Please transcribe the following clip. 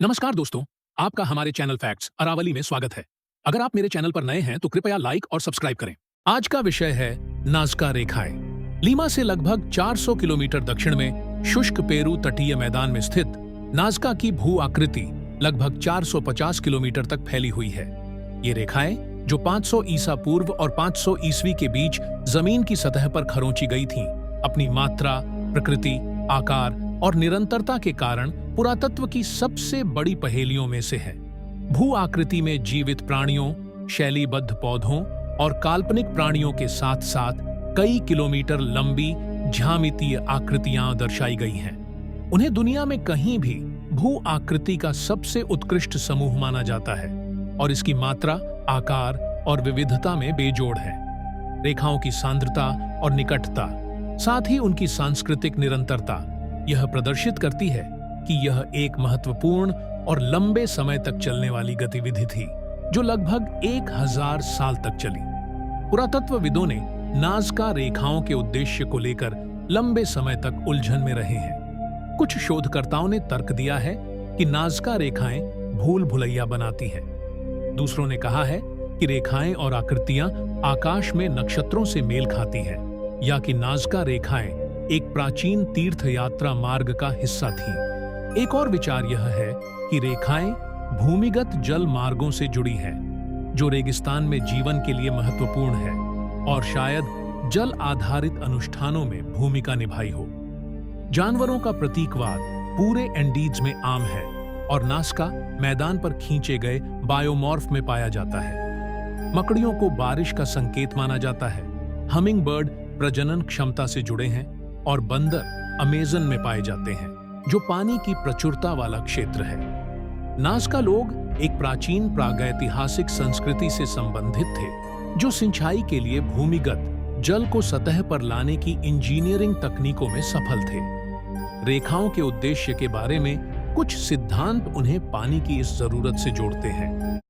नमस्कार दोस्तों, आपका हमारे चैनल फैक्ट्स अरावली में स्वागत है। अगर आप मेरे चैनल पर नए हैं तो कृपया लाइक और सब्सक्राइब करें। आज का विषय है नाज़का रेखाएं। लीमा से लगभग 400 किलोमीटर दक्षिण में शुष्क पेरू तटीय मैदान में स्थित नाज़का की भू आकृति लगभग 450 किलोमीटर तक फैली हुई है। ये रेखाएं, जो 500 ईसा पूर्व और 500 ईस्वी के बीच जमीन की सतह पर खरोंची गई थीं, अपनी मात्रा, प्रकृति, आकार और निरंतरता के कारण पुरातत्व की सबसे बड़ी पहेलियों में से है। भू आकृति में जीवित प्राणियों, शैलीबद्ध पौधों और काल्पनिक प्राणियों के साथ साथ कई किलोमीटर लंबी ज्यामितीय आकृतियां दर्शाई गई हैं। उन्हें दुनिया में कहीं भी भू आकृति का सबसे उत्कृष्ट समूह माना जाता है और इसकी मात्रा, आकार और विविधता में बेजोड़ है। रेखाओं की सांद्रता और निकटता, साथ ही उनकी सांस्कृतिक निरंतरता यह प्रदर्शित करती है कि यह एक महत्वपूर्ण और लंबे समय तक चलने वाली गतिविधि थी, जो लगभग 1000 साल तक चली। पुरातत्वविदों ने नाज़का रेखाओं के उद्देश्य को लेकर लंबे समय तक उलझन में रहे हैं। कुछ शोधकर्ताओं ने तर्क दिया है कि नाज़का रेखाएं भूल भुलैया बनाती हैं। दूसरों ने कहा है कि रेखाएं और आकृतियां आकाश में नक्षत्रों से मेल खाती हैं, या कि नाज़का रेखाएं एक प्राचीन तीर्थ यात्रा मार्ग का हिस्सा थीं। एक और विचार यह है कि रेखाएं भूमिगत जल मार्गों से जुड़ी हैं, जो रेगिस्तान में जीवन के लिए महत्वपूर्ण है और शायद जल आधारित अनुष्ठानों में भूमिका निभाई हो। जानवरों का प्रतीकवाद पूरे एंडीज में आम है और नाज़का मैदान पर खींचे गए बायोमॉर्फ में पाया जाता है। मकड़ियों को बारिश का संकेत माना जाता है। हमिंगबर्ड प्रजनन क्षमता से जुड़े हैं और बंदर अमेज़न में पाए जाते हैं, जो पानी की प्रचुरता वाला क्षेत्र है। नाज़का लोग एक प्राचीन प्रागैतिहासिक संस्कृति से संबंधित थे, जो सिंचाई के लिए भूमिगत जल को सतह पर लाने की इंजीनियरिंग तकनीकों में सफल थे। रेखाओं के उद्देश्य के बारे में कुछ सिद्धांत उन्हें पानी की इस जरूरत से जोड़ते हैं।